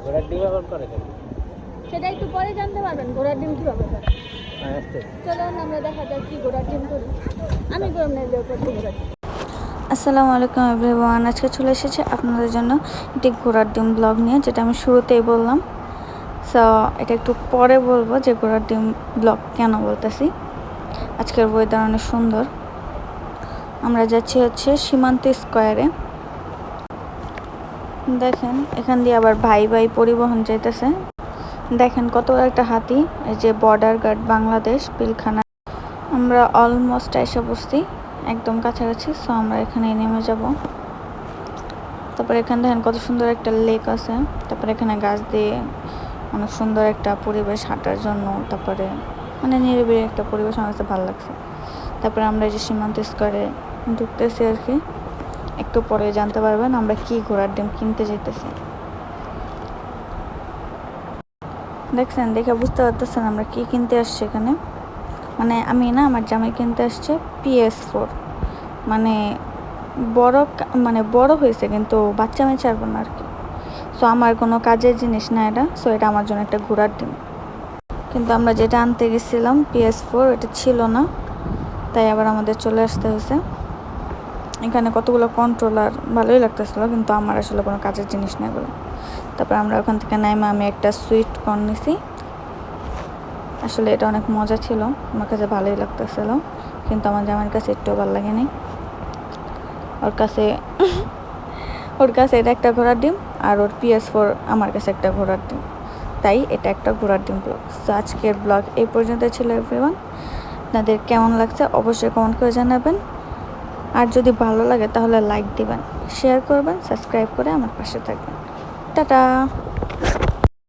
ঘোড়ার ডিম আবার করে কেন? সেটা একটু পরে জানতে পারবেন ঘোড়ার ডিম কীভাবে করে। আচ্ছা। চলুন আমরা দেখা যাক কি ঘোড়ার ডিম করি। আমি গরম নেই করছি ঘোড়ার ডিম। আসসালামু আলাইকুম এভরিওয়ান, আজকে চলে এসেছে আপনাদের জন্য একটি ঘোড়ার ডিম ব্লগ নিয়ে, যেটা আমি শুরুতেই বললাম। সো এটা একটু পরে বলবো যে ঘোড়ার ডিম ব্লগ কেন বলতেছি। আজকের ওয়েদার অনেক সুন্দর। আমরা যাচ্ছি হচ্ছে সীমান্ত স্কোয়ারে। দেখেন এখান দিয়ে আবার ভাই ভাই পরিবহন যাইতেছে। দেখেন কত বড় একটা হাতি, এই যে বর্ডার গার্ড বাংলাদেশ পিলখানা। আমরা অলমোস্ট এসে বসছি, একদম কাছাকাছি। সো আমরা এখানে নেমে যাব। তারপরে এখানে দেখেন কত সুন্দর একটা লেক আছে। তারপরে এখানে গাছ দিয়ে অনেক সুন্দর একটা পরিবেশ হাঁটার জন্য। তারপরে মানে নিরিবিলি একটা পরিবেশ, আমার কাছে ভালো লাগছে। তারপরে আমরা এই যে সীমান্ত স্কোয়ারে ঢুকতেছি আর কি। একটু পরে জানতে পারবেন আমরা কি ঘোড়ার ডিম কিনতে যেতেছি। দেখছেন, দেখে বুঝতে পারতেছেন আমরা কি কিনতে আসছি এখানে। মানে আমি না, আমার জামাই কিনতে আসছে PS4। মানে বড় হয়েছে কিন্তু বাচ্চা মেয়ে চাইবো না আর কি। সো আমার কোনো কাজের জিনিস না এটা। সো এটা আমার জন্য একটা ঘোড়ার ডিম। কিন্তু আমরা যেটা আনতে গেছিলাম PS4, এটা ছিল না, তাই আবার আমাদের চলে আসতে হয়েছে। এখানে কতগুলো কন্ট্রোলার, ভালোই লাগতেছিল, কিন্তু আমার আসলে কোনো কাজের জিনিস নেই বলে। তারপর আমরা ওখান থেকে নাইমা আমি একটা সুইট কর্ন নিছি। আসলে এটা অনেক মজা ছিল, আমার কাছে ভালোই লাগতেছিল, কিন্তু আমার জামাইয়ের কাছে একটু ভালো লাগেনি। ওর কাছে এটা একটা ঘোড়ার ডিম, আর ওর PS4 আমার কাছে একটা ঘোড়ার ডিম, তাই এটা একটা ঘোড়ার ডিম ব্লগ। সো আজকের ব্লগ এই পর্যন্ত ছিল এভরিওয়ান। আপনাদের কেমন লাগছে অবশ্যই কমেন্ট করে জানাবেন। আর যদি ভালো লাগে তাহলে লাইক দিবেন, শেয়ার করবেন, সাবস্ক্রাইব করে আমার পাশে থাকবেন। টাটা।